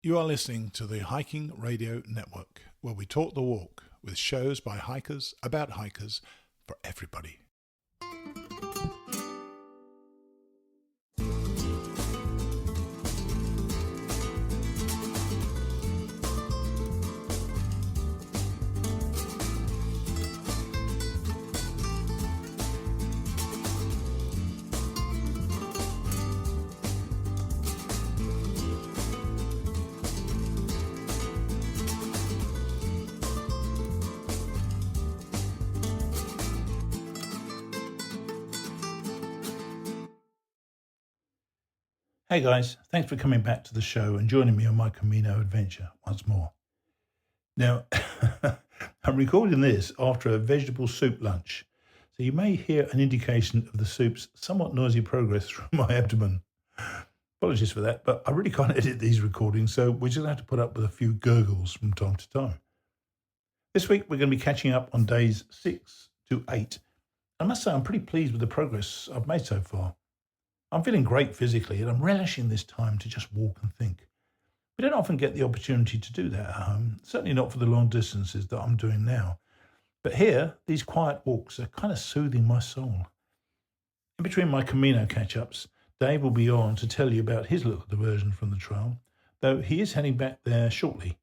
You are listening to the Hiking Radio Network, where we talk the walk with shows by hikers, about hikers, for everybody. Hey guys, thanks for coming back to the show and joining me on my Camino adventure once more. Now, I'm recording this after a vegetable soup lunch, so you may hear an indication of the soup's somewhat noisy progress through my abdomen. Apologies for that, but I really can't edit these recordings, so we're just going to have to put up with a few gurgles from time to time. This week we're going to be catching up on days 6 to 8. I must say I'm pretty pleased with the progress I've made so far. I'm feeling great physically and I'm relishing this time to just walk and think. We don't often get the opportunity to do that at home, certainly not for the long distances that I'm doing now. But here, these quiet walks are kind of soothing my soul. In between my Camino catch-ups, Dave will be on to tell you about his little diversion from the trail, though he is heading back there shortly.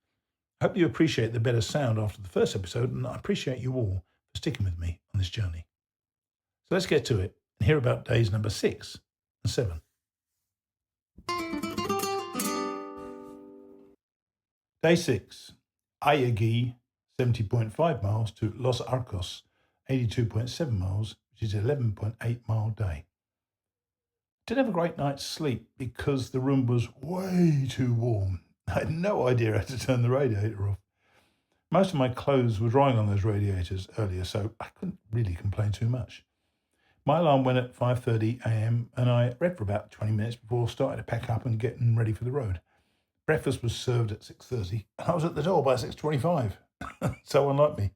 I hope you appreciate the better sound after the first episode, and I appreciate you all for sticking with me on this journey. So let's get to it and hear about days number 6 and 7. Day 6, Ayagui, 70.5 miles to Los Arcos, 82.7 miles, which is 11.8 mile day. Didn't have a great night's sleep because the room was way too warm. I had no idea how to turn the radiator off. Most of my clothes were drying on those radiators earlier, so I couldn't really complain too much. My alarm went at 5:30 a.m. and I read for about 20 minutes before starting to pack up and getting ready for the road. Breakfast was served at 6:30 and I was at the door by 6:25. So unlike me.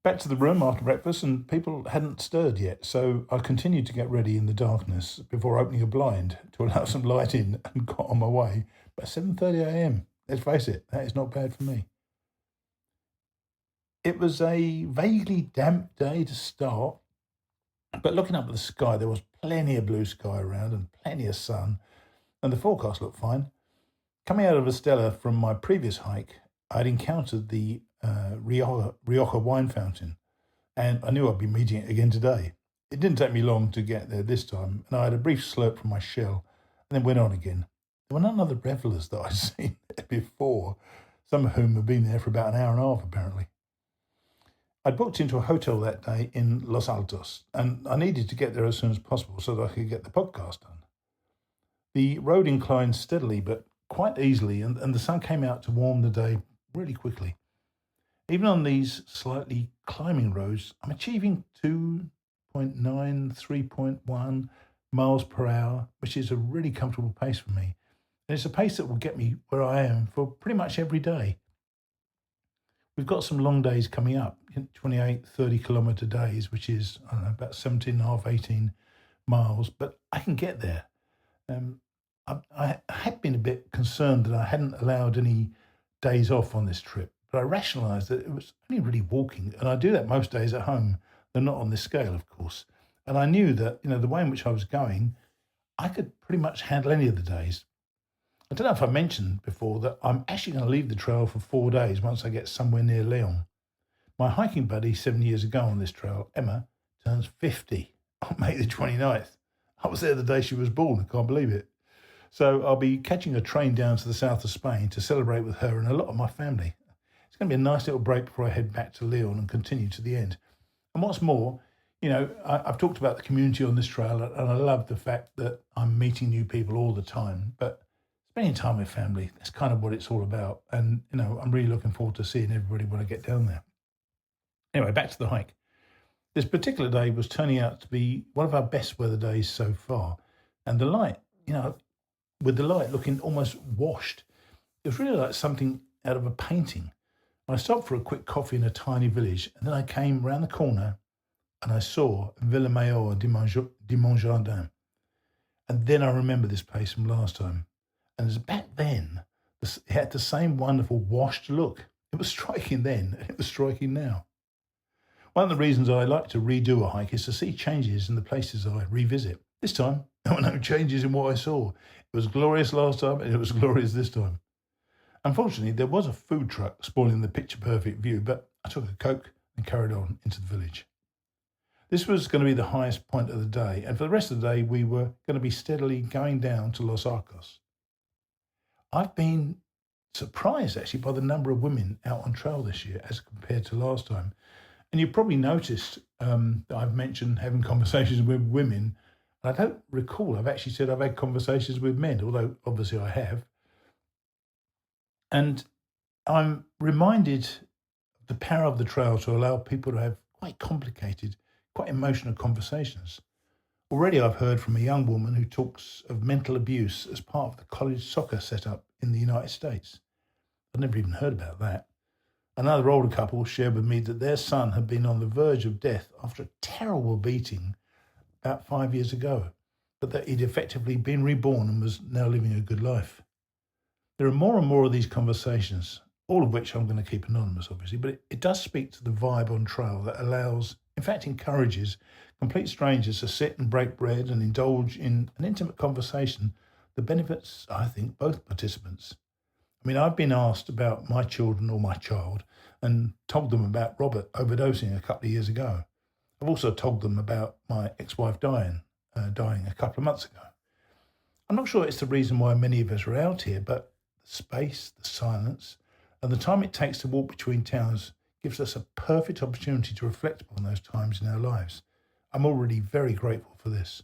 Back to the room after breakfast and people hadn't stirred yet, so I continued to get ready in the darkness before opening a blind to allow some light in and got on my way by 7:30 a.m. Let's face it, that is not bad for me. It was a vaguely damp day to start. But looking up at the sky, there was plenty of blue sky around and plenty of sun, and the forecast looked fine. Coming out of Estella from my previous hike, I'd encountered the Rioja wine fountain, and I knew I'd be meeting it again today. It didn't take me long to get there this time, and I had a brief slurp from my shell, and then went on again. There were none other revellers that I'd seen there before, some of whom had been there for about an hour and a half, apparently. I'd booked into a hotel that day in Los Altos, and I needed to get there as soon as possible so that I could get the podcast done. The road inclined steadily but quite easily, and the sun came out to warm the day really quickly. Even on these slightly climbing roads, I'm achieving 2.9, 3.1 miles per hour, which is a really comfortable pace for me. And it's a pace that will get me where I am for pretty much every day. We've got some long days coming up, 28, 30 kilometre days, which is, I don't know, about 17.5, 18 miles, but I can get there. I had been a bit concerned that I hadn't allowed any days off on this trip, but I rationalised that it was only really walking, and I do that most days at home. They're not on this scale, of course. And I knew that, the way in which I was going, I could pretty much handle any of the days. I don't know if I mentioned before that I'm actually going to leave the trail for 4 days once I get somewhere near Leon. My hiking buddy 7 years ago on this trail, Emma, turns 50 on May the 29th. I was there the day she was born, I can't believe it. So I'll be catching a train down to the south of Spain to celebrate with her and a lot of my family. It's going to be a nice little break before I head back to Leon and continue to the end. And what's more, I've talked about the community on this trail, and I love the fact that I'm meeting new people all the time, but spending time with family, that's kind of what it's all about. And, I'm really looking forward to seeing everybody when I get down there. Anyway, back to the hike. This particular day was turning out to be one of our best weather days so far. And the light, with the light looking almost washed, it was really like something out of a painting. I stopped for a quick coffee in a tiny village, and then I came round the corner and I saw Villa Mayor de Montjardin. And then I remember this place from last time. And as back then, It had the same wonderful washed look. It was striking then, and it was striking now. One of the reasons I like to redo a hike is to see changes in the places I revisit. This time, there were no changes in what I saw. It was glorious last time, and it was glorious this time. Unfortunately, there was a food truck spoiling the picture-perfect view, but I took a Coke and carried on into the village. This was going to be the highest point of the day, and for the rest of the day, we were going to be steadily going down to Los Arcos. I've been surprised, actually, by the number of women out on trail this year as compared to last time. And you probably noticed that I've mentioned having conversations with women. And I don't recall I've actually said I've had conversations with men, although obviously I have. And I'm reminded of the power of the trail to allow people to have quite complicated, quite emotional conversations. Already I've heard from a young woman who talks of mental abuse as part of the college soccer setup in the United States. I'd never even heard about that. Another older couple shared with me that their son had been on the verge of death after a terrible beating about 5 years ago, but that he'd effectively been reborn and was now living a good life. There are more and more of these conversations, all of which I'm going to keep anonymous, obviously, but it does speak to the vibe on trail that allows, in fact, encourages complete strangers to sit and break bread and indulge in an intimate conversation that benefits, I think, both participants. I mean, I've been asked about my children or my child and told them about Robert overdosing a couple of years ago. I've also told them about my ex-wife dying a couple of months ago. I'm not sure it's the reason why many of us are out here, but the space, the silence, and the time it takes to walk between towns gives us a perfect opportunity to reflect upon those times in our lives. I'm already very grateful for this.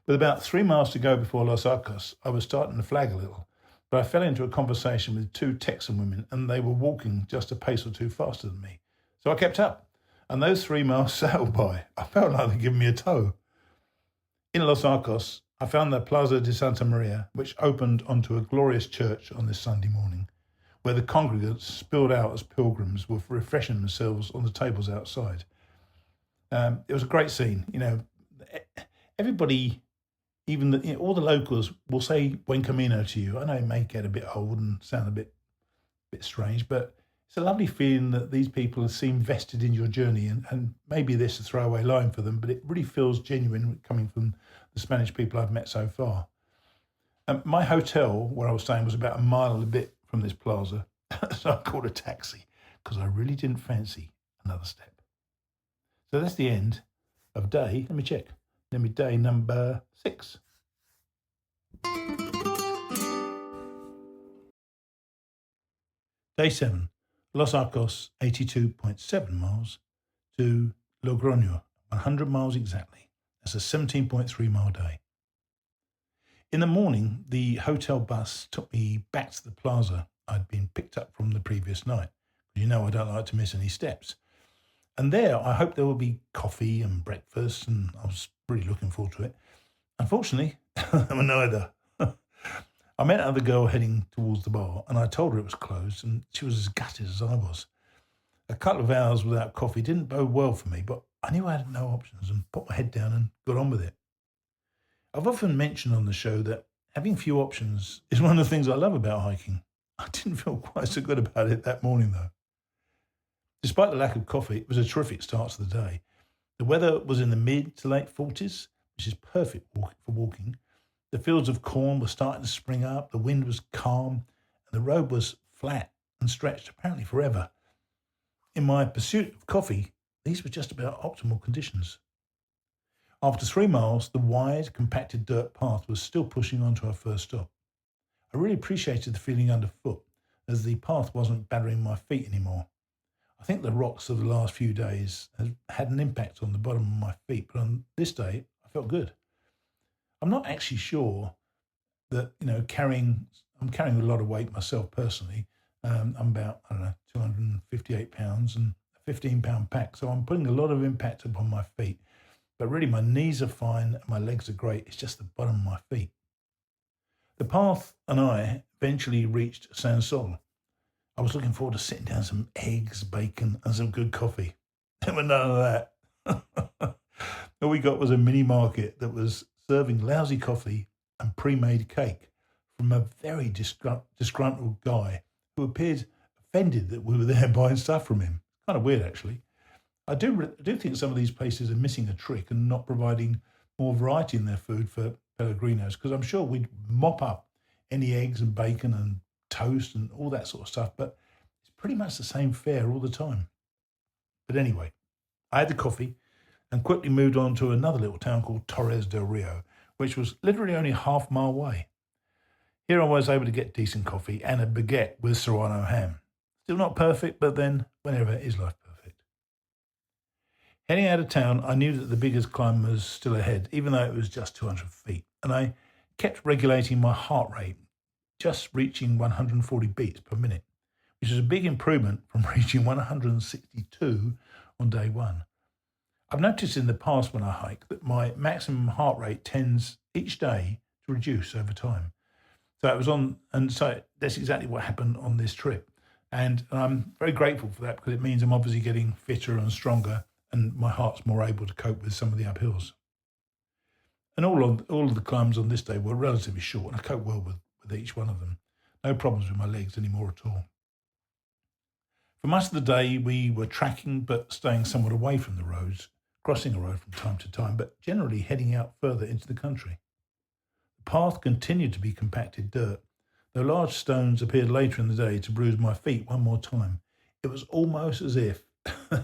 With about 3 miles to go before Los Arcos, I was starting to flag a little. But I fell into a conversation with 2 Texan women, and they were walking just a pace or two faster than me. So I kept up, and those 3 miles sailed by. I felt like they'd given me a tow. In Los Arcos, I found the Plaza de Santa Maria, which opened onto a glorious church on this Sunday morning, where the congregants spilled out as pilgrims were refreshing themselves on the tables outside. It was a great scene. Everybody... Even all the locals will say "Buen Camino" to you. I know it may get a bit old and sound a bit strange, but it's a lovely feeling that these people seem vested in your journey, and maybe this is a throwaway line for them, but it really feels genuine coming from the Spanish people I've met so far. My hotel, where I was staying, was about a mile and a bit from this plaza, so I called a taxi because I really didn't fancy another step. So that's the end of day. Let me check. Day number 6. Day 7, Los Arcos, 82.7 miles to Logroño, 100 miles exactly. That's a 17.3 mile day. In the morning, the hotel bus took me back to the plaza I'd been picked up from the previous night. I don't like to miss any steps. And there, I hoped there would be coffee and breakfast, and I was really looking forward to it. Unfortunately, there were neither. I met another girl heading towards the bar, and I told her it was closed, and she was as gutted as I was. A couple of hours without coffee didn't bode well for me, but I knew I had no options and put my head down and got on with it. I've often mentioned on the show that having few options is one of the things I love about hiking. I didn't feel quite so good about it that morning, though. Despite the lack of coffee, it was a terrific start to the day. The weather was in the mid to late 40s, which is perfect for walking. The fields of corn were starting to spring up, the wind was calm, and the road was flat and stretched apparently forever. In my pursuit of coffee, these were just about optimal conditions. After 3 miles, the wide, compacted dirt path was still pushing on to our first stop. I really appreciated the feeling underfoot, as the path wasn't battering my feet anymore. I think the rocks of the last few days have had an impact on the bottom of my feet, but on this day, I felt good. I'm not actually sure that, I'm carrying a lot of weight myself personally. I'm about, 258 pounds and a 15-pound pack, so I'm putting a lot of impact upon my feet. But really, my knees are fine and my legs are great. It's just the bottom of my feet. The path and I eventually reached Sansol. I was looking forward to sitting down some eggs, bacon, and some good coffee. There were none of that. All we got was a mini market that was serving lousy coffee and pre-made cake from a very disgruntled guy who appeared offended that we were there buying stuff from him. Kind of weird, actually. I do think some of these places are missing a trick and not providing more variety in their food for Pellegrinos, because I'm sure we'd mop up any eggs and bacon and toast and all that sort of stuff, but it's pretty much the same fare all the time. But anyway, I had the coffee and quickly moved on to another little town called Torres del Rio, which was literally only a half mile away. Here I was able to get decent coffee and a baguette with serrano ham. Still not perfect, but then whenever is life perfect? Heading out of town, I knew that the biggest climb was still ahead, even though it was just 200 feet, and I kept regulating my heart rate, just reaching 140 beats per minute, which is a big improvement from reaching 162 on day one. I've noticed in the past when I hike that my maximum heart rate tends each day to reduce over time. So that's exactly what happened on this trip. And I'm very grateful for that because it means I'm obviously getting fitter and stronger and my heart's more able to cope with some of the uphills. And all of the climbs on this day were relatively short and I coped well with each one of them. No problems with my legs anymore at all. For much of the day, we were tracking but staying somewhat away from the roads, crossing a road from time to time, but generally heading out further into the country. The path continued to be compacted dirt, though large stones appeared later in the day to bruise my feet one more time. It was almost as if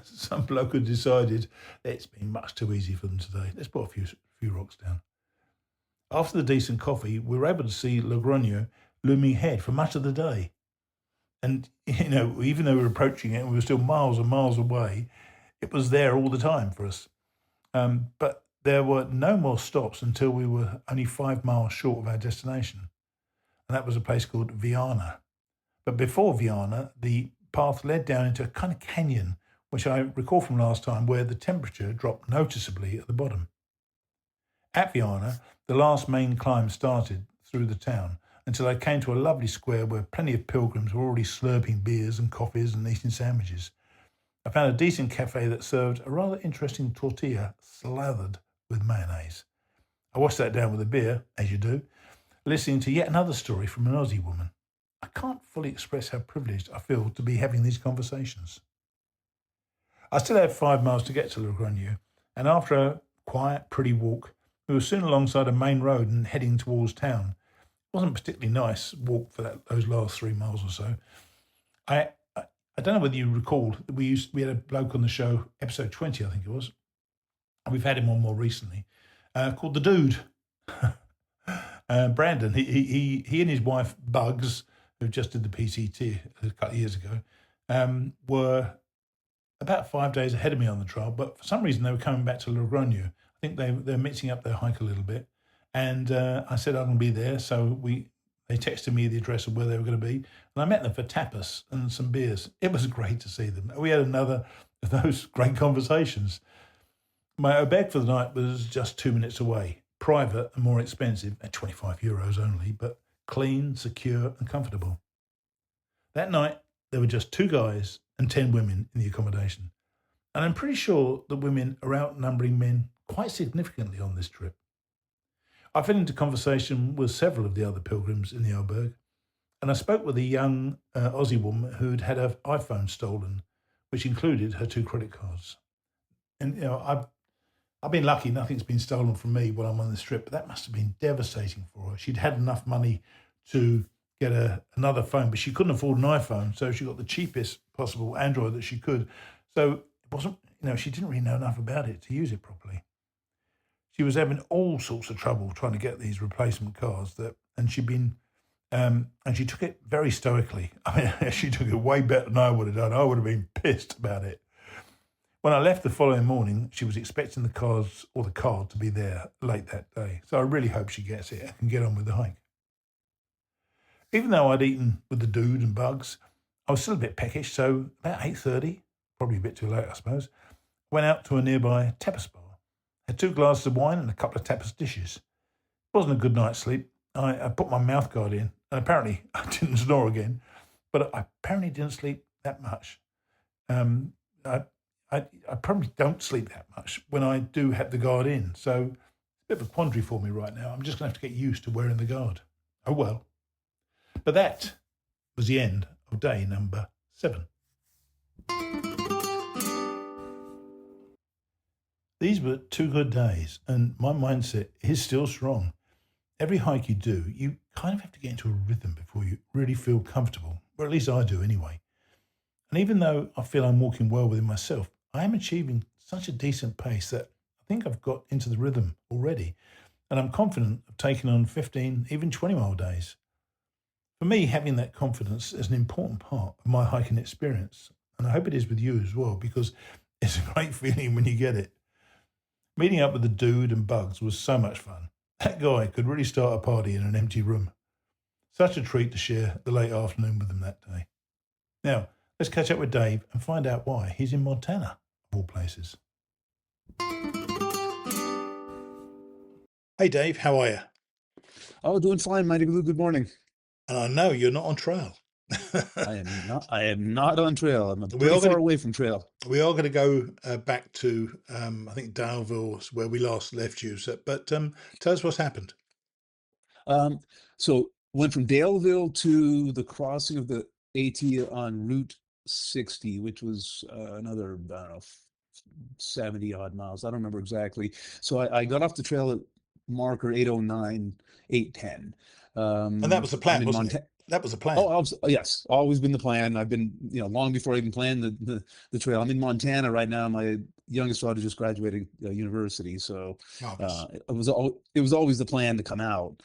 some bloke had decided that it's been much too easy for them today. Let's put a few rocks down. After the decent coffee, we were able to see Logroño looming ahead for much of the day. And, even though we were approaching it and we were still miles and miles away, it was there all the time for us. But there were no more stops until we were only 5 miles short of our destination. And that was a place called Viana. But before Viana, the path led down into a kind of canyon, which I recall from last time, where the temperature dropped noticeably at the bottom. At Viana, the last main climb started through the town until I came to a lovely square where plenty of pilgrims were already slurping beers and coffees and eating sandwiches. I found a decent cafe that served a rather interesting tortilla slathered with mayonnaise. I washed that down with a beer, as you do, listening to yet another story from an Aussie woman. I can't fully express how privileged I feel to be having these conversations. I still had 5 miles to get to Logroño, and after a quiet, pretty walk, we were soon alongside a main road and heading towards town. It wasn't a particularly nice walk for those last 3 miles or so. I don't know whether you recalled that we had a bloke on the show, episode 20, I think it was. We've had him on more recently, called the Dude. Brandon, he and his wife Bugs, who just did the PCT a couple of years ago, were about 5 days ahead of me on the trail. But for some reason, they were coming back to Logroño. I think they're mixing up their hike a little bit. And I said I'm going to be there, so they texted me the address of where they were going to be, and I met them for tapas and some beers. It was great to see them. We had another of those great conversations. My obed for the night was just 2 minutes away, private and more expensive, at €25 only, but clean, secure and comfortable. That night, there were just 2 guys and 10 women in the accommodation. And I'm pretty sure the women are outnumbering men quite significantly on this trip. I fell into conversation with several of the other pilgrims in the albergue, and I spoke with a young Aussie woman who'd had her iPhone stolen, which included her 2 credit cards. And, I've been lucky, nothing's been stolen from me while I'm on this trip, but that must have been devastating for her. She'd had enough money to get another phone, but she couldn't afford an iPhone, so she got the cheapest possible Android that she could. So it wasn't, she didn't really know enough about it to use it properly. She was having all sorts of trouble trying to get these replacement cards and she took it very stoically. I mean, she took it way better than I would have done. I would have been pissed about it. When I left the following morning, she was expecting the card to be there late that day. So I really hope she gets it and can get on with the hike. Even though I'd eaten with the Dude and Bugs, I was still a bit peckish. So about 8:30, probably a bit too late, I suppose, went out to a nearby tapas bar. Had 2 glasses of wine and a couple of tapas dishes. It wasn't a good night's sleep. I put my mouth guard in, and apparently I didn't snore again, but I apparently didn't sleep that much. I probably don't sleep that much when I do have the guard in, so it's a bit of a quandary for me right now. I'm just going to have to get used to wearing the guard. Oh well. But that was the end of day number 7. These were 2 good days, and my mindset is still strong. Every hike you do, you kind of have to get into a rhythm before you really feel comfortable, or at least I do anyway. And even though I feel I'm walking well within myself, I am achieving such a decent pace that I think I've got into the rhythm already, and I'm confident of taking on 15, even 20-mile days. For me, having that confidence is an important part of my hiking experience, and I hope it is with you as well, because it's a great feeling when you get it. Meeting up with the dude and Bugs was so much fun. That guy could really start a party in an empty room. Such a treat to share the late afternoon with them that day. Now, let's catch up with Dave and find out why he's in Montana, of all places. Hey Dave, how are you? Oh, doing fine, mighty blue. Good morning. And I know you're not on trail. I am not. I am not on trail. I'm We pretty are far going away from trail. we are going to go back to I think Daleville, where we last left you. But tell us what's happened. Um, so went from Daleville to the crossing of the AT on Route 60, which was another, I don't know, 70 odd miles. I don't remember exactly. So I got off the trail at marker 809, 810. And that was the I'm plan, in wasn't it? Montana. That was the plan. Oh, yes, always been the plan. I've been, long before I even planned the trail. I'm in Montana right now. My youngest daughter just graduated university, so Marvelous. it was always the plan to come out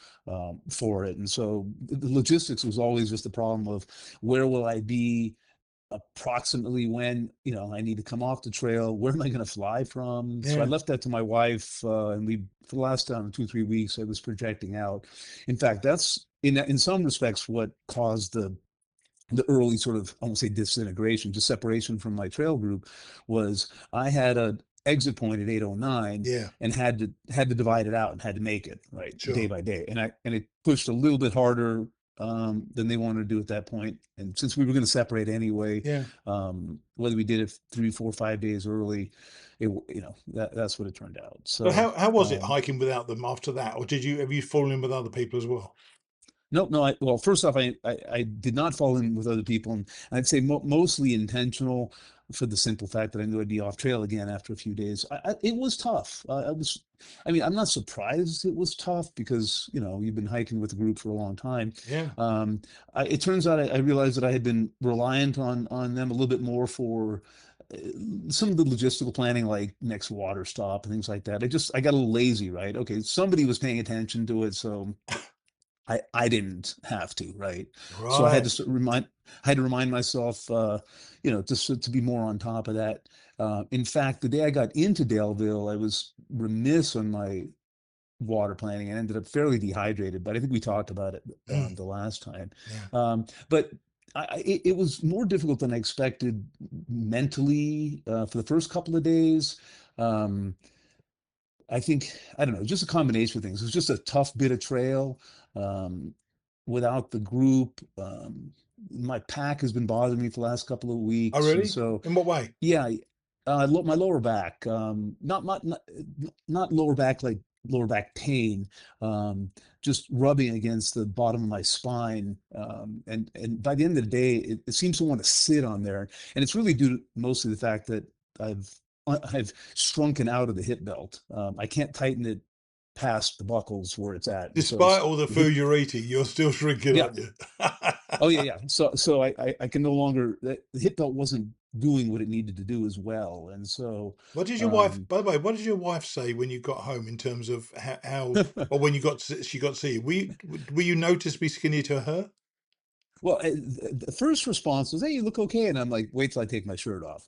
for it. And so the logistics was always just the problem of where will I be approximately when I need to come off the trail. Where am I going to fly from? So I Yeah. left that to my wife, and we for the last 2-3 weeks I was projecting out. In fact, that's in some respects what caused the early sort of, I won't say disintegration, just separation from my trail group. Was I had a exit point at 809 Yeah. and had to divide it out and had to make it right day Sure. by day, and it pushed a little bit harder than they wanted to do at that point. And since we were going to separate anyway, Yeah. whether we did it 3, 4, 5 days early, that's what it turned out. But So how was it hiking without them after that, or have you fallen in with other people as well? no. Well, first off, I did not fall in with other people, and I'd say mostly intentional, for the simple fact that I knew I'd be off trail again after a few days. It was tough. I mean, I'm not surprised it was tough, because you've been hiking with a group for a long time. Yeah. It turns out I realized that I had been reliant on them a little bit more for some of the logistical planning, like next water stop and things like that. I got a little lazy, right? Okay, somebody was paying attention to it, so I didn't have to, right? So I had Right. to remind myself, just to be more on top of that. In fact, the day I got into Daleville, I was remiss on my water planning and ended up fairly dehydrated. But I think we talked about it the last time. Yeah. But it was more difficult than I expected mentally for the first couple of days. Um, I think, I don't know, just a combination of things. It was just a tough bit of trail um, without the group. My pack has been bothering me for the last couple of Oh, weeks, and really? so In what way? yeah, my lower back, not lower back like lower back pain, just rubbing against the bottom of my spine, and by the end of the day, it seems to want to sit on there, and it's really due to mostly the fact that I've I've shrunken out of the hip belt. I can't tighten it past the buckles where it's at, and so Despite all the the hip. food you're eating, you're still shrinking, Yeah. aren't you? Oh yeah. So I can no longer, the hip belt wasn't doing what it needed to do as well, and so What did your wife, um, by the way, what did your wife say when you got home in terms of how or when she got to see you? Were you noticeably skinnier to her? well, the first response was, "Hey, you look okay," and I'm like, "Wait till I take my shirt off."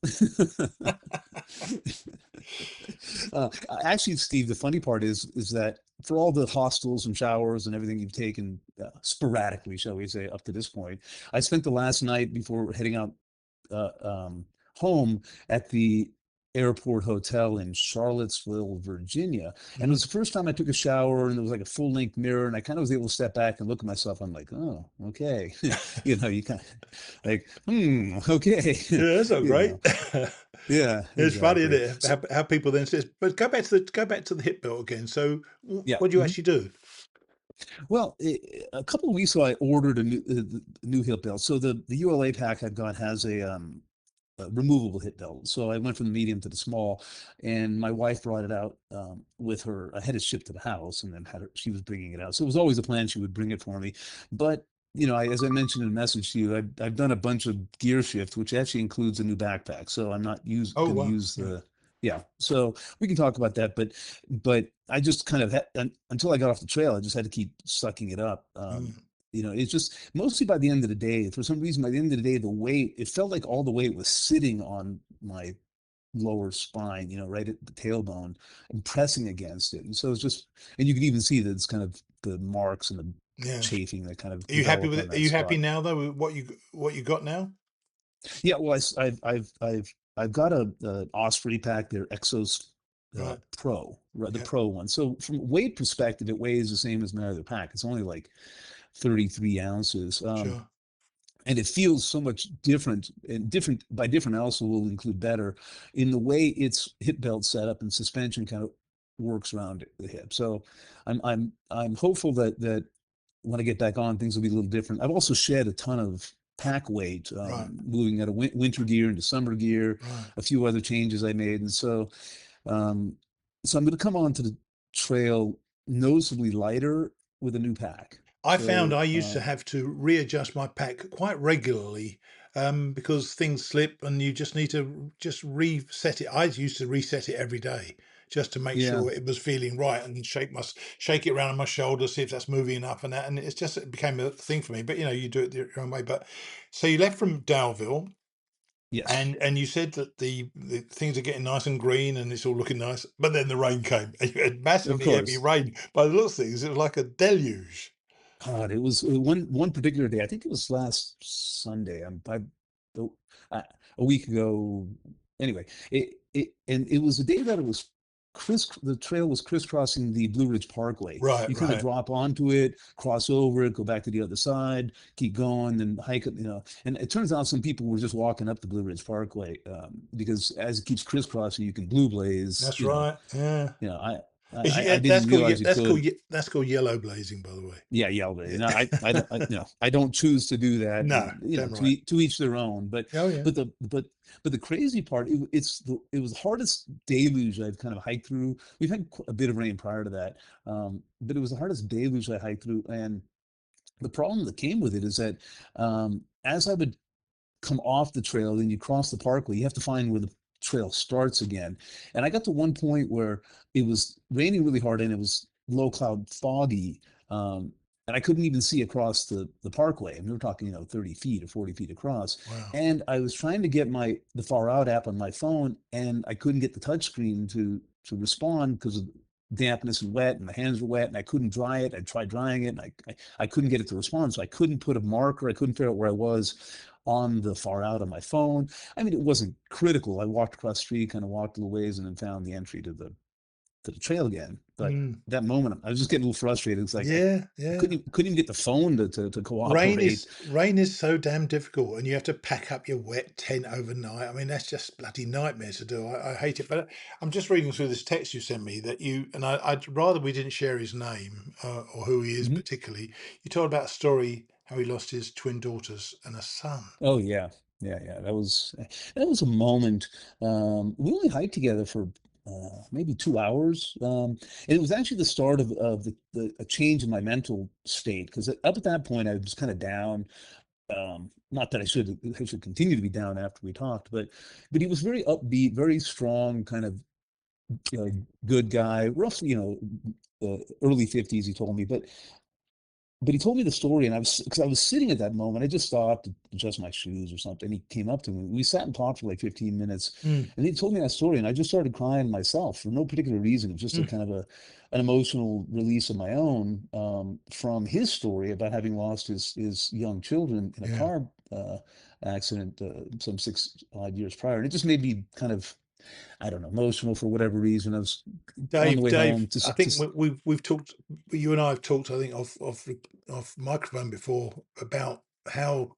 Actually, Steve, the funny part is that for all the hostels and showers and everything you've taken sporadically, shall we say, up to this point, I spent the last night before heading out uh, um, home at the airport hotel in Charlottesville, Virginia. And it Mhm. was the first time I took a shower, and there was like a full length mirror, and I kind of was able to step back and look at myself. I'm like, oh, okay. You kind of like, okay. Yeah, that's not you great. know, yeah, It's funny, isn't exactly. it? How people then says, but go back to the hip belt again. So Yeah. what do you Mhm. actually do? Well, a couple of weeks ago, I ordered a new hip belt. So the ULA pack I've got has a removable hip belt. So I went from the medium to the small, and my wife brought it out with her. I had it shipped to the house, and then she was bringing it out. So it was always a plan she would bring it for me. But as I mentioned in a message to you, I've done a bunch of gear shift, which actually includes a new backpack. So I'm not Oh going to wow, use yeah. the yeah. So we can talk about that, but I just kind of until I got off the trail, I just had to keep sucking it up. Mm. It's just mostly by the end of the day, for some reason, by the end of the day, the weight, it felt like all the weight was sitting on my lower spine, right at the tailbone and pressing against it. And so it's just, and you can even see that it's kind of the marks and the Yeah. chafing that kind of Are you happy developed with on it? Are that you happy spot. now though with what you got now? Yeah, well, I've got a Osprey pack, their Exos Right. Pro, right, the Yeah. Pro one. So from a weight perspective, it weighs the same as my other pack. It's only like 33 ounces. Sure. And it feels so much different, and different by different also will include better in the way its hip belt setup and suspension kind of works around the hip. So I'm hopeful that when I get back on, things will be a little different. I've also shed a ton of pack weight, Right. moving out of winter gear into summer gear, Right. a few other changes I made. And um, so I'm going to come onto the trail noticeably lighter with a new pack. I found So I used to have to readjust my pack quite regularly because things slip and you just need to just reset it. I used to reset it every day just to make yeah, sure it was feeling right and shake it around on my shoulder, see if that's moving enough and that. And it became a thing for me. But you do it your own way. But so you left from Dalville. yes. And you said that the things are getting nice and green and it's all looking nice, but then the rain came. And you had Of massively heavy course. rain. By the looks of things, it was like a deluge. God, it was one particular day. I think it was last Sunday. The- uh, a week ago. Anyway, and it was the day that it was the trail was crisscrossing the Blue Ridge Parkway. Right, You kind of right. drop onto it, cross over it, go back to the other side, keep going, then hike it. And it turns out some people were just walking up the Blue Ridge Parkway because as it keeps crisscrossing, you can blue blaze. That's right. Yeah. You know, I I That's didn't called realize you could. that's called yellow blazing, by the way. Yeah, yeah, no, Yeah. I don't choose to do that, No, and damn right. to each their own. Oh yeah. But the crazy part, it was the hardest deluge I've kind of hiked through. We've had a bit of rain prior to that, but it was the hardest deluge I hiked through, and the problem that came with it is that as I would come off the trail, then you cross the parkway. You have to find where the trail starts again. And I got to one point where it was raining really hard and it was low cloud foggy. And I couldn't even see across the parkway. And we were talking, 30 feet or 40 feet across. Wow. And I was trying to get the far out app on my phone, and I couldn't get the touchscreen to respond because of dampness and wet, and the hands were wet, and I couldn't dry it. I tried drying it, and I couldn't get it to respond. So I couldn't put a marker. I couldn't figure out where I was on the far out on my phone. I mean, it wasn't critical. I walked across the street, kind of walked a little ways, and then found the entry to the trail again. But Mm. that moment, I was just getting a little frustrated. It's like Yeah, I yeah. couldn't even get the phone to cooperate. Rain is so damn difficult, and you have to pack up your wet tent overnight. I mean, that's just bloody nightmare to do. I hate it. But I'm just reading through this text you sent me that I'd rather we didn't share his name or who he is Mhm. particularly. You told about a story how he lost his twin daughters and a son. Oh yeah, yeah. That was a moment. We only hiked together for maybe 2 hours, and it was actually the start of a change in my mental state because up at that point I was kind of down. Not that I should continue to be down after we talked, but he was very upbeat, very strong, kind of good guy, roughly early 50s. He told me, but he told me the story, and because I was sitting at that moment, I just stopped to adjust my shoes or something. He came up to me. We sat and talked for like 15 minutes, Mm, and he told me that story, and I just started crying myself for no particular reason. It was just a mm, kind of an emotional release of my own from his story about having lost his young children in a yeah. car accident some 6 odd years prior, and it just made me kind of, I don't know, emotional for whatever reason. I was on the way home Dave, I think we've talked. You and I have talked. I think off microphone before about how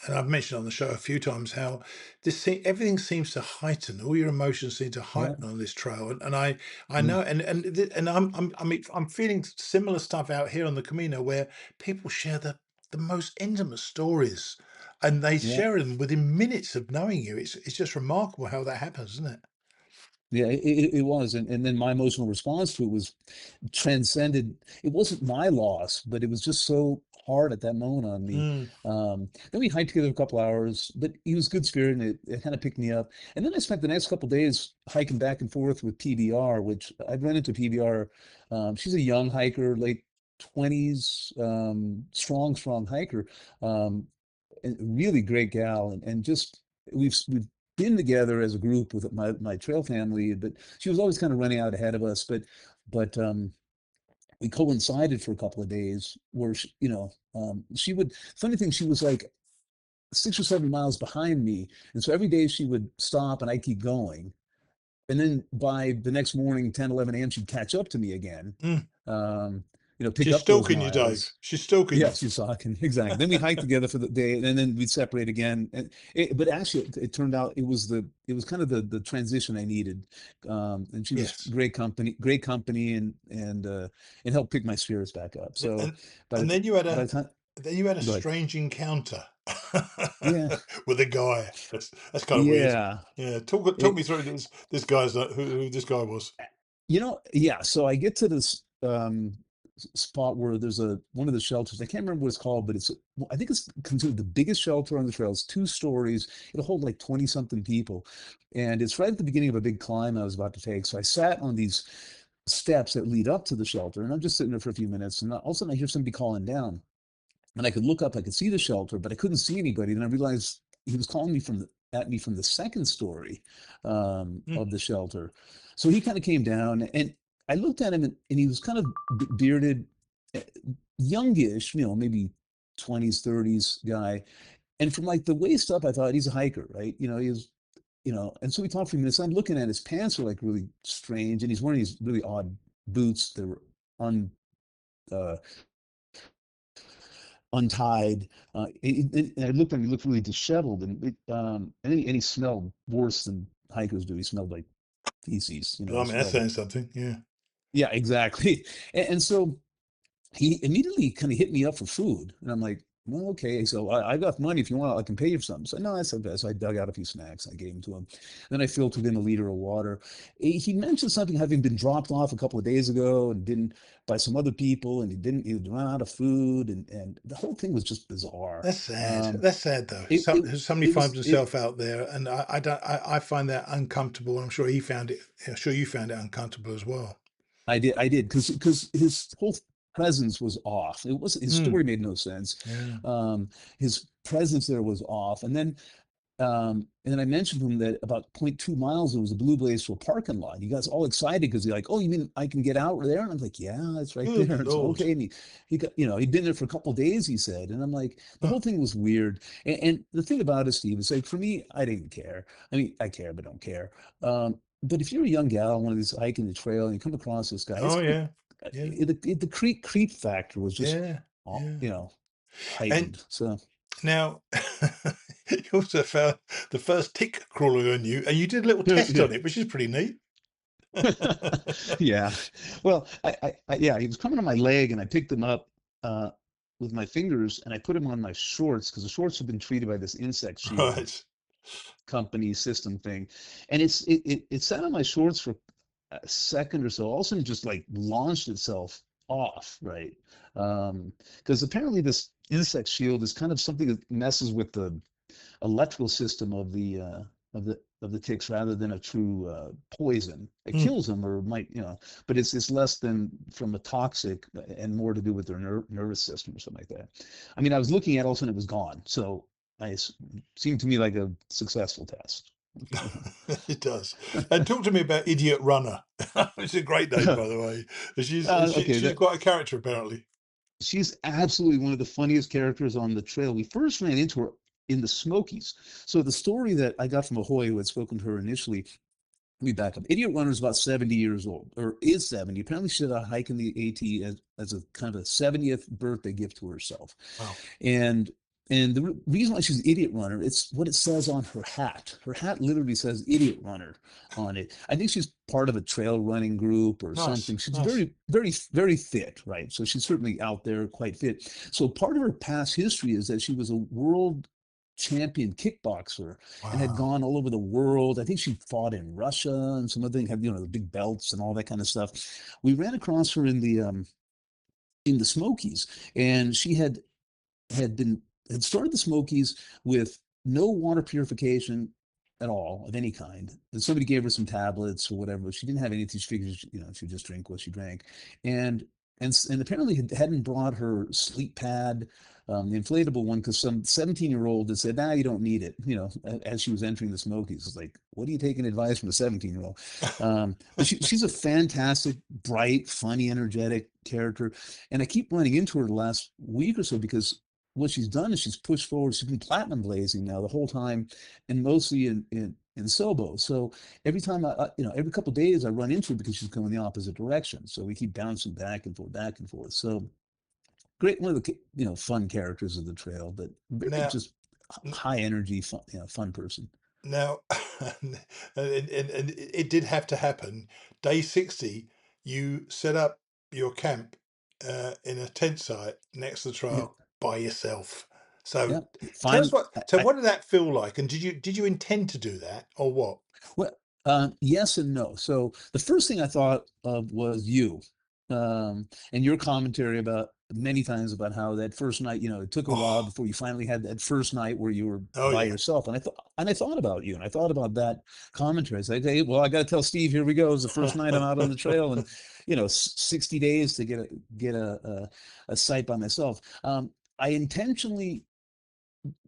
and I've mentioned on the show a few times how everything seems to heighten. All your emotions seem to Yeah, heighten on this trail, and I yeah, know, and I mean, I'm feeling similar stuff out here on the Camino where people share the most intimate stories, and they yeah. share them within minutes of knowing you. It's just remarkable how that happens, isn't it? Yeah, it was, and then my emotional response to it was transcended. It wasn't my loss, but it was just so hard at that moment on me. Mm, Then we hiked together a couple hours, but he was good spirit, and it kind of picked me up. And then I spent the next couple days hiking back and forth with PBR, which I'd run into PBR. She's a young hiker, late 20s, strong hiker, um, and really great gal, and just we've been together as a group with my trail family, but she was always kind of running out ahead of us. But we coincided for a couple of days where she would, funny thing, she was like 6 or 7 miles behind me, and so every day she would stop and I'd keep going, and then by the next morning, 10, 11 a.m., she'd catch up to me again. mm. um, pick She's up those stalking you, Dave. miles. She's stalking Yeah, you. she's talking. Exactly. Then we hiked together for the day, and then we'd separate again. But actually, it turned out it was kind of the transition I needed. And she was Yes. great company, and helped pick my spirits back up. So And by and the then by the time, you had a go ahead. strange encounter Yeah, with a guy. That's kind of weird. yeah. Yeah, talk me It, through this guy's who this guy was. yeah. So I get to this spot where there's one of the shelters. I can't remember what it's called, but I think it's considered the biggest shelter on the trail. It's 2 stories. It'll hold like 20 something people, and it's right at the beginning of a big climb I was about to take. So I sat on these steps that lead up to the shelter, and I'm just sitting there for a few minutes, and all of a sudden I hear somebody calling down, and I could look up, I could see the shelter, but I couldn't see anybody. And I realized he was calling me at me from the second story Mm. of the shelter. So he kind of came down, and I looked at him, and he was kind of bearded, eh, youngish, maybe 20s, 30s guy. And from like the waist up, I thought he's a hiker, right? He was, and so we talked for a minute. So I'm looking at his pants are like really strange, and he's wearing these really odd boots that were un, uh, untied. And I looked at him; he looked really disheveled, and he smelled worse than hikers do. He smelled like feces. He Blimey, that's smelled. saying something. Yeah. Yeah, exactly. And so he immediately kind of hit me up for food, and I'm like, well, okay. So I got money. If you want, I can pay you for something. So no, that's the best. So I dug out a few snacks. I gave them to him. Then I filtered in a liter of water. He mentioned something having been dropped off a couple of days ago and didn't by some other people, and he'd run out of food, and the whole thing was just bizarre. That's sad. Um, That's sad though. it it Somebody it finds was it. himself out there, and I don't. I find that uncomfortable. And I'm sure he found it. I'm sure you found it uncomfortable as well. I did, because his whole presence was off. His Mm. story made no sense. Yeah. His presence there was off, and then I mentioned to him that about zero point 0.2 miles there was a Blue Blaze to a parking lot. He got all excited because he's like, "Oh, you mean I can get out there?" And I'm like, "Yeah, it's right Good there. It's Lord. okay." And he got, he'd been there for a couple of days, he said, and I'm like, the Huh. whole thing was weird. And the thing about it, Steve, is like for me, I didn't care. I mean, I care, but don't care. But if you're a young gal, one of these hiking the trail, and you come across this guy, Oh yeah. Yeah. the creep factor was just, Yeah. Yeah. And heightened. So. now, you also found the first tick crawling on you, and you did a little test Yeah. on it, which is pretty neat. Yeah. Well, yeah, he was coming on my leg, and I picked him up uh, with my fingers, and I put him on my shorts because the shorts have been treated by this insect shield Right. company system thing, and it sat on my shorts for a second or so. All of a sudden, it just like launched itself off, right? Because apparently this insect shield is kind of something that messes with the electrical system of the ticks rather than a true poison. It Mm. kills them or might, but it's less than from a toxic and more to do with their nervous system or something like that. I mean, I was looking at it, all of a sudden it was gone. So seemed to me like a successful test. It does. And talk to me about Idiot Runner. It's a great name, by the way. Okay, She's quite a character, apparently. she's absolutely one of the funniest characters on the trail. We first ran into her in the Smokies. So the story that I got from Ahoy, who had spoken to her initially, let me back up. Idiot Runner is about 70 years old, or is 70. Apparently, she did a hike in the AT as a kind of a 70th birthday gift to herself. Wow. And And the reason why she's an idiot runner, it's what it says on her hat. Her hat literally says idiot runner on it. I think she's part of a trail running group or Nice, something. She's nice. very, very, very fit, right? So she's certainly out there quite fit. So part of her past history is that she was a world champion kickboxer and had Wow. gone all over the world. I think she fought in Russia and some other thing, had, the big belts and all that kind of stuff. We ran across her in the Smokies, and she had started the Smokies with no water purification at all of any kind. And somebody gave her some tablets or whatever. But she didn't have anything. She figured, she'd just drink what she drank, and and apparently hadn't brought her sleep pad, the inflatable one, because some 17-year-old had said, "Nah, you don't need it." As she was entering the Smokies, it's like, what are you taking advice from a 17-year-old? But she's a fantastic, bright, funny, energetic character, and I keep running into her the last week or so because what she's done is she's pushed forward. She's been platinum blazing now the whole time, and mostly in Sobo. So every time every couple of days I run into her because she's going the opposite direction. So we keep bouncing back and forth, back and forth. So great, one of the fun characters of the trail, but very Now, just high energy, fun, fun person. now, and it did have to happen. Day 60, you set up your camp in a tent site next to the Yeah, trail by yourself. So yeah. tell us Fine. so what did that feel like? And did you intend to do that or what? Well, yes and no. So the first thing I thought of was you, and your commentary about many times about how that first night, it took a while Oh, before you finally had that first night where you were oh by yeah. yourself. And I thought about you, and I thought about that commentary. I said, hey, well, I got to tell Steve, here we go. It's the first night I'm out on the trail, and 60 days to get a site by myself. I intentionally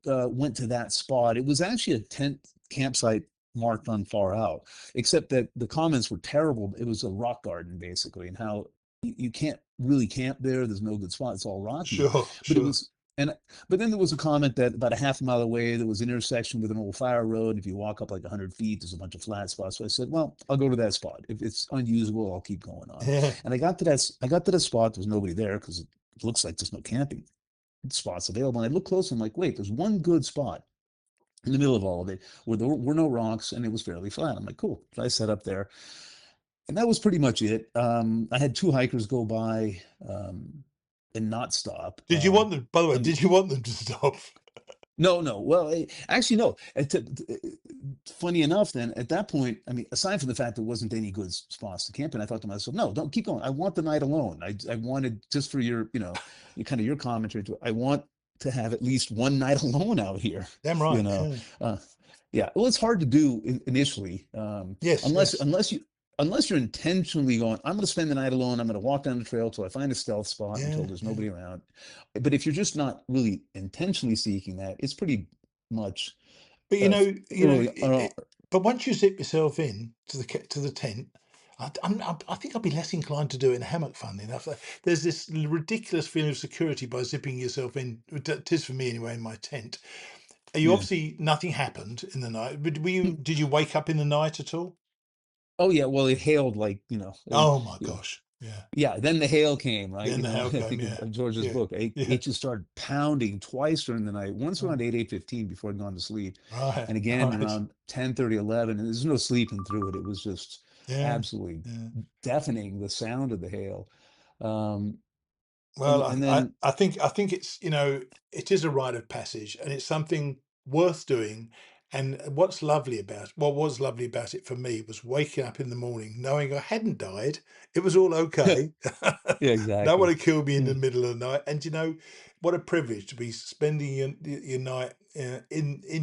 went to that spot. It was actually a tent campsite marked on far out, except that the comments were terrible. It was a rock garden basically, and how you can't really camp there. There's no good spot. It's all rocky. Sure, But it sure. was and but then there was a comment that about a half a mile away there was an intersection with an old fire road. If you walk up like 100 feet, there's a bunch of flat spots. So I said, well, I'll go to that spot. If it's unusable, I'll keep going on. Yeah. And I got to that spot. There was nobody there because it looks like there's no camping spots available. And I looked close and I'm like, wait, there's one good spot in the middle of all of it where there were no rocks and it was fairly flat. I'm like, cool. So I set up there. And that was pretty much it. I had two hikers go by and not stop. Did you want them, by the way, And did you want them to stop? no, no. Well, actually, no. Funny enough, then at that point, I mean, aside from the fact there wasn't any good spots to camp in, I thought to myself, no, don't keep going. I want the night alone. I wanted just for kind of your commentary. I want to have at least one night alone out here. Damn You right. know, Yeah. uh, yeah. Well, it's hard to do initially, Yes, unless yes. unless you're intentionally going, I'm going to spend the night alone. I'm going to walk down the trail till I find a stealth spot until Yeah, there's yeah. nobody around. But if you're just not really intentionally seeking that, it's pretty much But uh, early. but once you zip yourself in to the tent, I think I'd be less inclined to do it in a hammock. Funnily enough, there's this ridiculous feeling of security by zipping yourself in. It is for me anyway in my tent. You Yeah. obviously nothing happened in the night. But were you? Hmm. Did you wake up in the night at all? Oh yeah. Well, it hailed like Oh my you know, gosh! Yeah. yeah. Then the hail came, right? Then the hell I came. think Yeah, of George's yeah, book. It yeah. just started pounding twice during the night. Once around Oh, 8:15 before I'd gone to sleep, right, and again right. around 10:30, 11. And there's no sleeping through it. It was just Yeah, absolutely yeah. deafening, the sound of the hail. Um, Well, and then I think it's it is a rite of passage, and it's something worth doing. And what was lovely about it for me was waking up in the morning knowing I hadn't died. It was all okay. yeah, No one exactly. had killed me in the Yeah. middle of the night. And what a privilege to be spending your night in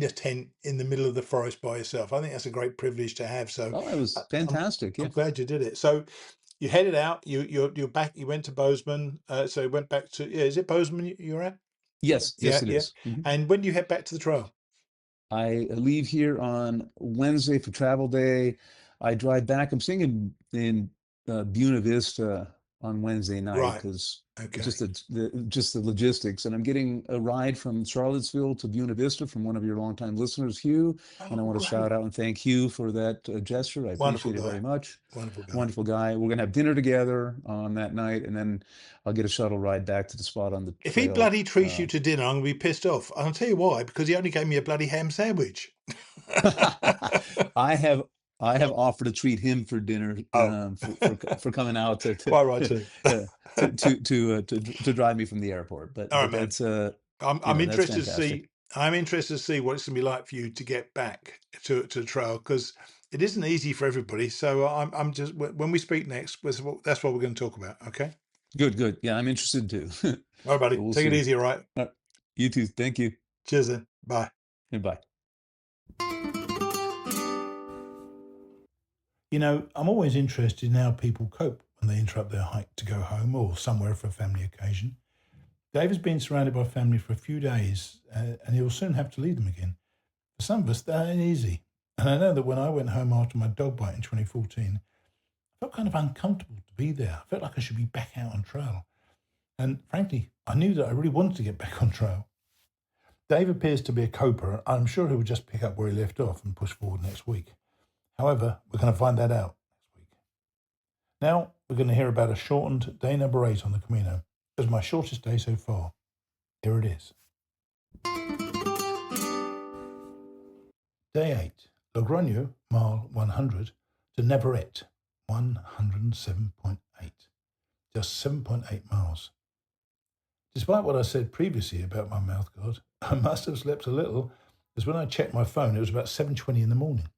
a tent in the middle of the forest by yourself. I think that's a great privilege to have. So Oh, it I, was I'm fantastic. I'm Yeah. glad you did it. So you headed out. You're back. You went to Bozeman. So you went back to, yeah. Is it Bozeman you're at? Yes, yes, Yeah, it yeah. is. Mhm. And when do you head back to the trail? I leave here on Wednesday for travel day. I drive back. I'm staying in Buena Vista on Wednesday night Right. because Okay. just the logistics. And I'm getting a ride from Charlottesville to Buena Vista from one of your longtime listeners, Hugh. And I Oh, want to shout great. out and thank Hugh for that gesture. I Wonderful appreciate it guy. very much. Wonderful guy. Wonderful guy. We're gonna have dinner together on that night, and then I'll get a shuttle ride back to the spot on the If he trail. bloody treats you to dinner, I'm going to be pissed off. And I'll tell you why, because he only gave me a bloody ham sandwich. I have I have offered to treat him for dinner Oh, for coming out quite right too. uh, to drive me from the airport. All right, But man. that's I'm that's interested to fantastic. see. I'm interested to see what it's going to be like for you to get back to the trail because it isn't easy for everybody. So I'm just when we speak next, that's what we're going to talk about. Okay. Good. Yeah, I'm interested too. All right, buddy. But we'll Take it see. easy. All right. You too. Thank you. Cheers then. Bye. Goodbye. You know, I'm always interested in how people cope when they interrupt their hike to go home or somewhere for a family occasion. Dave has been surrounded by family for a few days and he'll soon have to leave them again. For some of us, that ain't easy. And I know that when I went home after my dog bite in 2014, I felt kind of uncomfortable to be there. I felt like I should be back out on trail. And frankly, I knew that I really wanted to get back on trail. Dave appears to be a coper. I'm sure he will just pick up where he left off and push forward next week. However, we're going to find that out next week. Now, we're going to hear about a shortened day number 8 on the Camino. It was my shortest day so far. Here it is. Day 8, Logroño, mile 100, to Navarrete, 107.8. Just 7.8 miles. Despite what I said previously about my mouthguard, I must have slept a little, as when I checked my phone, it was about 7:20 in the morning.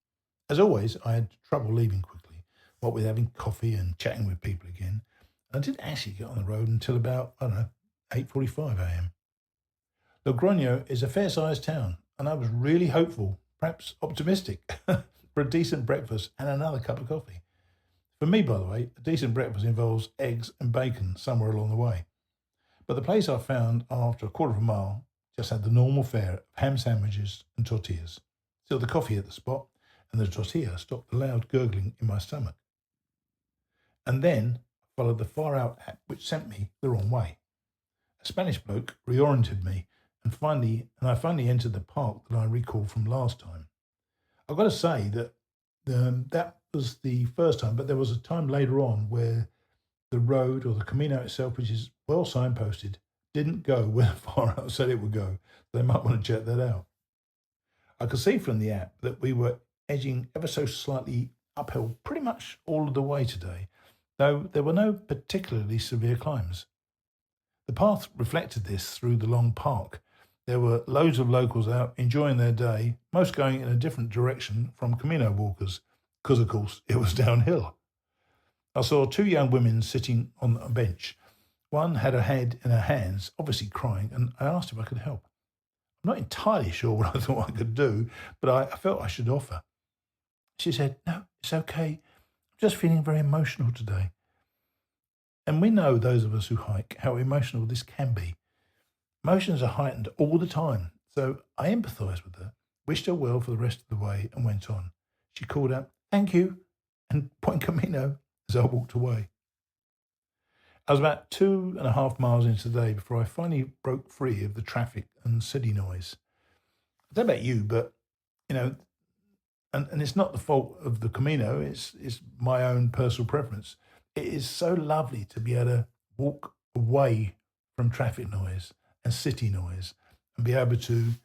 As always, I had trouble leaving quickly, what with having coffee and chatting with people again. I didn't actually get on the road until about, 8:45 a.m. Logroño is a fair-sized town, and I was really hopeful, perhaps optimistic, for a decent breakfast and another cup of coffee. For me, by the way, a decent breakfast involves eggs and bacon somewhere along the way. But the place I found after a quarter of a mile just had the normal fare of ham sandwiches and tortillas. Still the coffee at the spot, and the tortilla stopped the loud gurgling in my stomach. And then followed the far out app which sent me the wrong way. A Spanish bloke reoriented me and I finally entered the park that I recall from last time. I've got to say that that was the first time, but there was a time later on where the road or the Camino itself, which is well signposted, didn't go where the far out said it would go. They might want to check that out. I could see from the app that we were edging ever so slightly uphill pretty much all of the way today, though there were no particularly severe climbs. The path reflected this through the long park. There were loads of locals out enjoying their day, most going in a different direction from Camino walkers, because of course it was downhill. I saw 2 young women sitting on a bench. One had her head in her hands, obviously crying, and I asked if I could help. I'm not entirely sure what I thought I could do, but I felt I should offer. She said, "No, it's okay. I'm just feeling very emotional today." And we know, those of us who hike, how emotional this can be. Emotions are heightened all the time, so I empathised with her, wished her well for the rest of the way, and went on. She called out, "Thank you," and Buen Camino as I walked away. I was about 2.5 miles into the day before I finally broke free of the traffic and city noise. I don't know about you, but, you know, and it's not the fault of the Camino, it's my own personal preference. It is so lovely to be able to walk away from traffic noise and city noise and be able to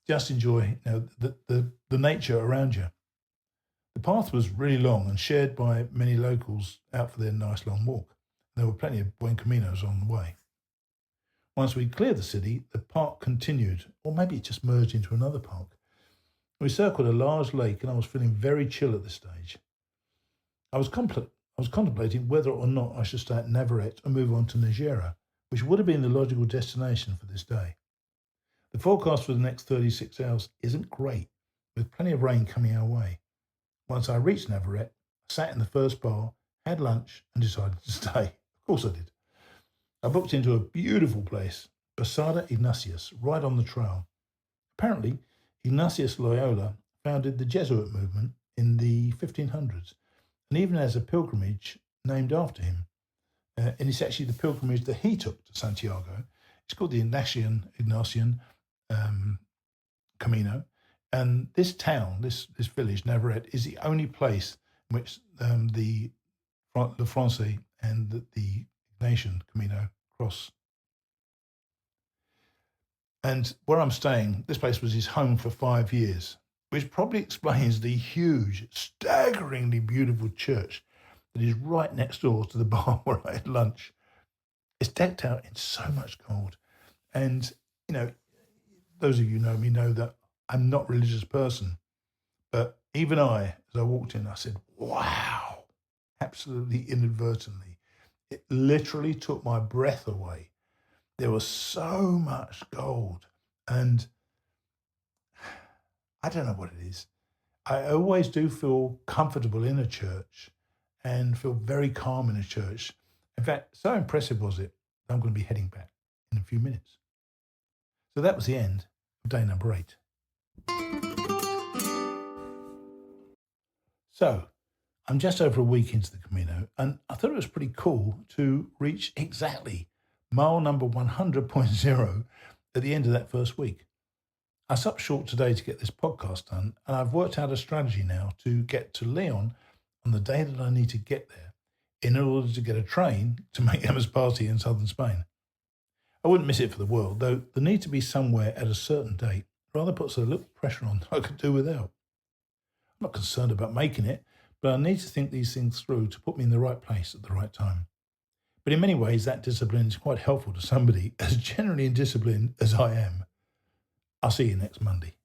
just enjoy, the nature around you. The path was really long and shared by many locals out for their nice long walk. There were plenty of Buen Caminos on the way. Once we cleared the city, the park continued, or maybe it just merged into another park. We circled a large lake and I was feeling very chill at this stage. I was contemplating whether or not I should stay at Navarrete and move on to Najera, which would have been the logical destination for this day. The forecast for the next 36 hours isn't great, with plenty of rain coming our way. Once I reached Navarrete, I sat in the first bar, had lunch, and decided to stay. Of course I did. I booked into a beautiful place, Posada Ignatius, right on the trail. Apparently, Ignatius Loyola founded the Jesuit movement in the 1500s and even has a pilgrimage named after him. and it's actually the pilgrimage that he took to Santiago. It's called the Ignacian Camino. And this town, this village, Navarrete, is the only place in which the Francais and the Ignatian Camino cross. And where I'm staying, this place was his home for 5 years, which probably explains the huge, staggeringly beautiful church that is right next door to the bar where I had lunch. It's decked out in so much gold. And, those of you who know me know that I'm not a religious person. But even I, as I walked in, I said, wow, absolutely inadvertently. It literally took my breath away. There was so much gold. And I don't know what it is. I always do feel comfortable in a church and feel very calm in a church. In fact, so impressive was it that I'm going to be heading back in a few minutes. So that was the end of day number 8. So I'm just over a week into the Camino, and I thought it was pretty cool to reach exactly mile number 100.0 at the end of that first week. I was up short today to get this podcast done, and I've worked out a strategy now to get to Leon on the day that I need to get there in order to get a train to make Emma's party in southern Spain. I wouldn't miss it for the world, though the need to be somewhere at a certain date rather puts a little pressure on that I could do without. I'm not concerned about making it, but I need to think these things through to put me in the right place at the right time. But in many ways, that discipline is quite helpful to somebody as generally indisciplined as I am. I'll see you next Monday.